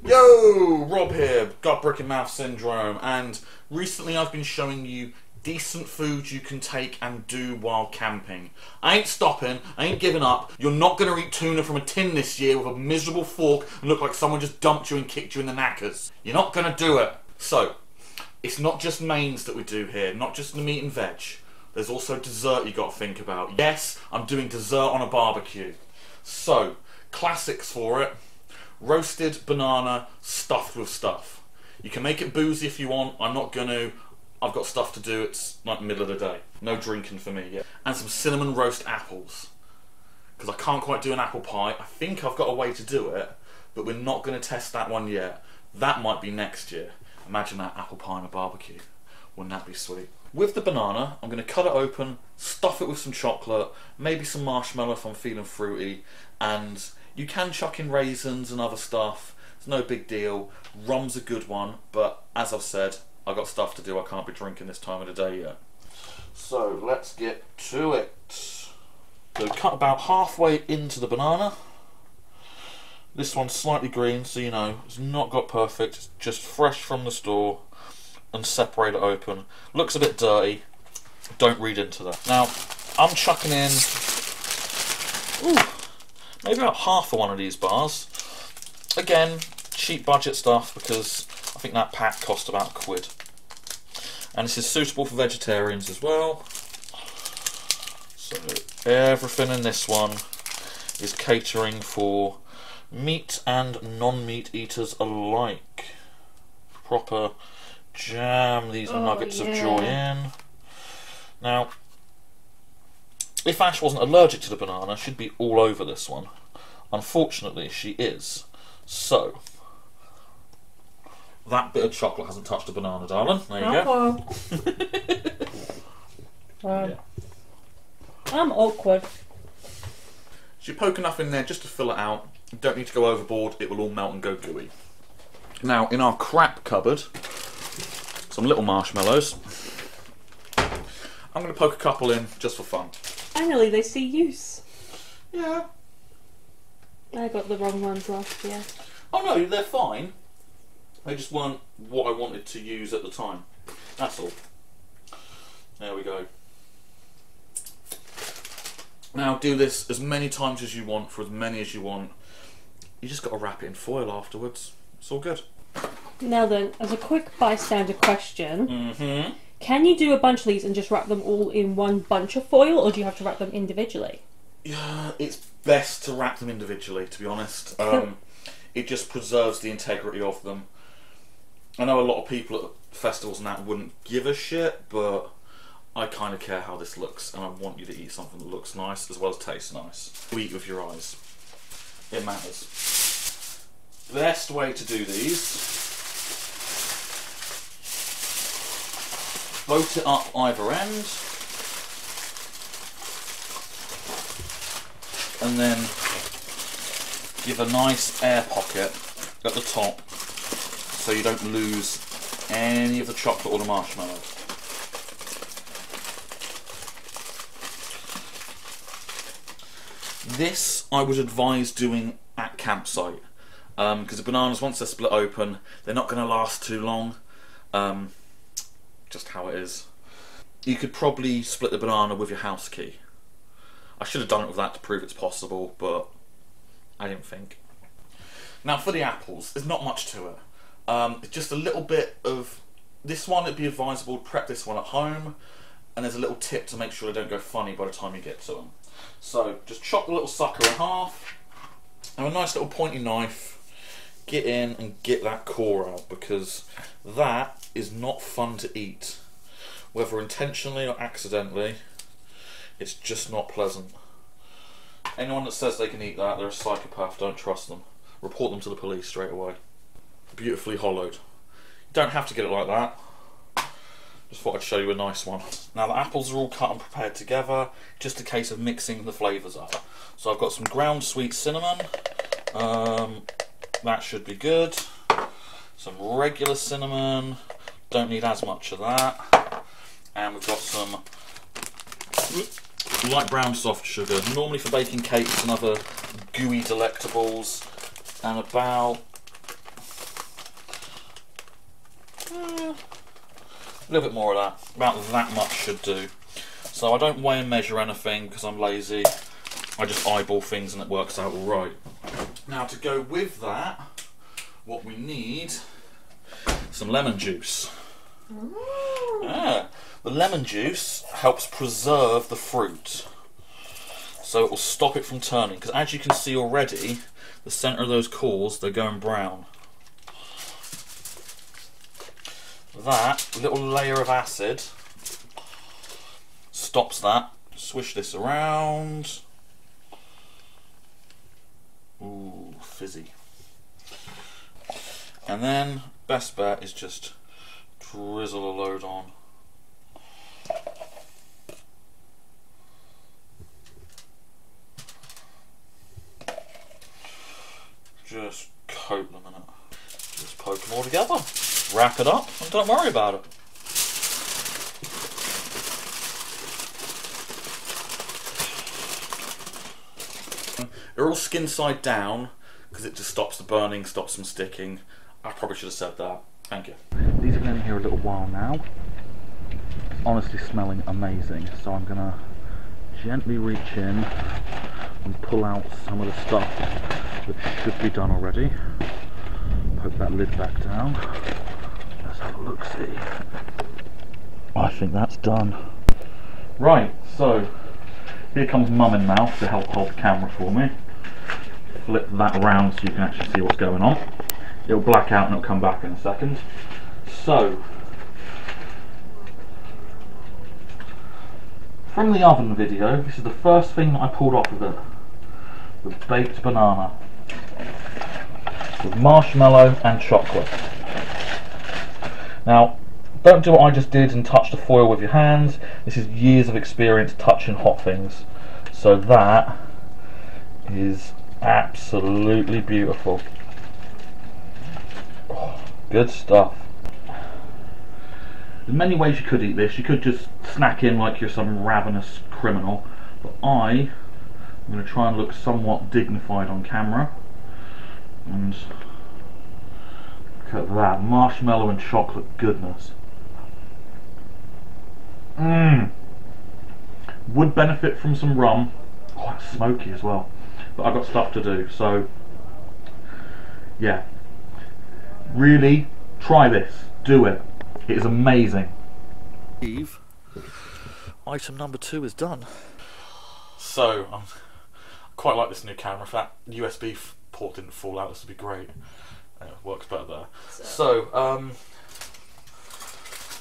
Yo, Rob here, gut brick and mouth syndrome, and recently I've been showing you decent foods you can take and do while camping. I ain't stopping, I ain't giving up. You're not going to eat tuna from a tin this year with a miserable fork and look like someone just dumped you and kicked you in the knackers. You're not going to do it. So, it's not just mains that we do here, not just the meat and veg. There's also dessert you got to think about. Yes, I'm doing dessert on a barbecue. So, classics for it. Roasted banana stuffed with stuff. You can make it boozy if you want. I'm not going to. I've got stuff to do. It's like the middle of the day. No drinking for me yet. And some cinnamon roast apples. Because I can't quite do an apple pie. I think I've got a way to do it, but we're not going to test that one yet. That might be next year. Imagine that apple pie on a barbecue. Wouldn't that be sweet? With the banana, I'm going to cut it open, stuff it with some chocolate, maybe some marshmallow if I'm feeling fruity, and you can chuck in raisins and other stuff. It's no big deal. Rum's a good one, but as I've said, I've got stuff to do. I can't be drinking this time of the day yet. So let's get to it. So cut about halfway into the banana. This one's slightly green, so you know, it's not got perfect. It's just fresh from the store. And separate it open. Looks a bit dirty. Don't read into that. Now, I'm chucking in maybe about half of one of these bars. Again, cheap budget stuff because I think that pack cost about £1. And this is suitable for vegetarians as well. So everything in this one is catering for meat and non-meat eaters alike. Proper jam these nuggets of joy in. Now, if Ash wasn't allergic to the banana, she'd be all over this one. Unfortunately, she is. So, that bit of chocolate hasn't touched the banana, darling. There you go. Yeah. I'm awkward. So you poke enough in there just to fill it out. You don't need to go overboard, it will all melt and go gooey. Now, in our crap cupboard, some little marshmallows. I'm going to poke a couple in just for fun. Finally, they see use. Yeah. I got the wrong ones last year. Oh no, they're fine. They just weren't what I wanted to use at the time. That's all. There we go. Now do this as many times as you want, for as many as you want. You just got to wrap it in foil afterwards. It's all good. Now then, as a quick bystander question, can you do a bunch of these and just wrap them all in one bunch of foil, or do you have to wrap them individually? Yeah, it's best to wrap them individually, to be honest. It just preserves the integrity of them. I know a lot of people at festivals and that wouldn't give a shit, but I kind of care how this looks, and I want you to eat something that looks nice as well as tastes nice. You eat with your eyes. It matters. Best way to do these: float it up either end, and then give a nice air pocket at the top so you don't lose any of the chocolate or the marshmallow. This I would advise doing at campsite, because the bananas, once they're split open, they're not going to last too long. Just how it is. You could probably split the banana with your house key. I should have done it with that to prove it's possible, but I didn't think. Now for the apples, there's not much to it. It's just a little bit of this one. It'd be advisable to prep this one at home, and there's a little tip to make sure they don't go funny by the time you get to them. So just chop the little sucker in half, and a nice little pointy knife, get in and get that core out, because that is not fun to eat. Whether intentionally or accidentally, it's just not pleasant. Anyone that says they can eat that, they're a psychopath. Don't trust them. Report them to the police straight away. Beautifully hollowed. You don't have to get it like that. Just thought I'd show you a nice one. Now the apples are all cut and prepared together, just a case of mixing the flavours up. So I've got some ground sweet cinnamon, that should be good. Some regular cinnamon, don't need as much of that. And we've got some light brown soft sugar, normally for baking cakes and other gooey delectables, and about little bit more of that. About that much should do. So I don't weigh and measure anything because I'm lazy. I just eyeball things and it works out all right. Now to go with that, what we need, some lemon juice. Yeah. The lemon juice helps preserve the fruit. So it will stop it from turning, because as you can see already, the centre of those cores, they're going brown. That little layer of acid stops that. Swish this around. Ooh, fizzy. And then, best bet is just drizzle a load on. Just coat them in it. Just poke them all together. Wrap it up and don't worry about it. They're all skin side down because it just stops the burning, stops them sticking. I probably should have said that. Thank you. These have been in here a little while now. It's honestly smelling amazing. So I'm going to gently reach in and pull out some of the stuff that should be done already. Poke that lid back down. Let's have a look-see. I think that's done. Right, so here comes Mum in Mouth to help hold the camera for me. Flip that around so you can actually see what's going on. It'll black out and it'll come back in a second. So, from the oven video, this is the first thing that I pulled off of it. The baked banana. With marshmallow and chocolate. Now, don't do what I just did and touch the foil with your hands. This is years of experience touching hot things. So that is absolutely beautiful. Oh, good stuff. There's many ways you could eat this. You could just snack in like you're some ravenous criminal. But I'm going to try and look somewhat dignified on camera. And look at that. Marshmallow and chocolate goodness. Would benefit from some rum. Oh, that's smoky as well. But I've got stuff to do, so yeah. Really, try this. Do it. It is amazing. Item number 2 is done. So, I quite like this new camera. If that USB port didn't fall out, this would be great. It works better there. So,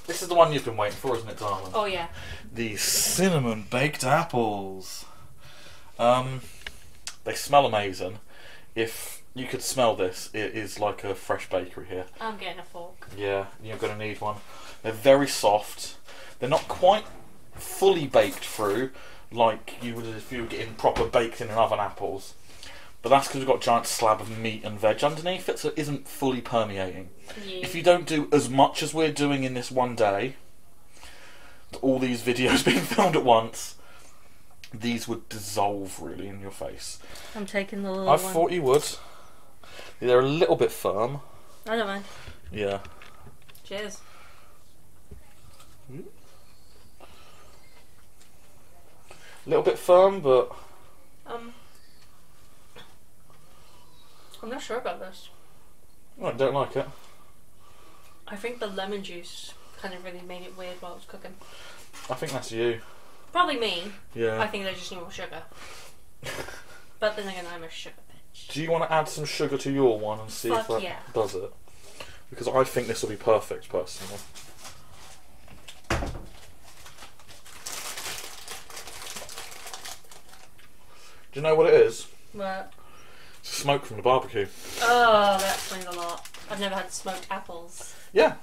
this is the one you've been waiting for, isn't it, darling? Oh yeah. The cinnamon baked apples. They smell amazing. If you could smell this, it is like a fresh bakery here. I'm getting a fork. Yeah, you're going to need one. They're very soft. They're not quite fully baked through like you would if you were getting proper baked in an oven apples. But that's because we've got a giant slab of meat and veg underneath it, so it isn't fully permeating. Yeah. If you don't do as much as we're doing in this one day, all these videos being filmed at once, these would dissolve really in your face. I'm taking the little I one. thought you would. They're a little bit firm. I don't mind. Yeah. Cheers. A little bit firm, but I'm not sure about this. I don't like it. I think the lemon juice kind of really made it weird while it was cooking. I think that's you. Probably me. Yeah. I think I just need more sugar. But then again, I'm a sugar bitch. Do you want to add some sugar to your one and see if that does it? Because I think this will be perfect, personally. Do you know what it is? What? It's smoke from the barbecue. Oh, that explains a lot. I've never had smoked apples. Yeah.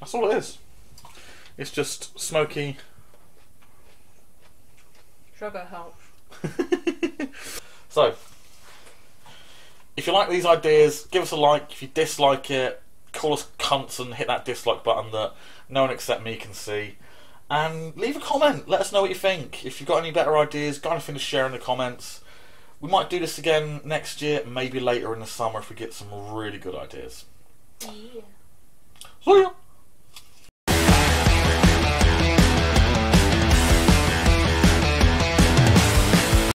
That's all it is. It's just smoky. Sugar helps. So, if you like these ideas, give us a like. If you dislike it, call us cunts and hit that dislike button that no one except me can see. And leave a comment. Let us know what you think. If you've got any better ideas, got anything to share in the comments. We might do this again next year, maybe later in the summer if we get some really good ideas. Yeah. See ya!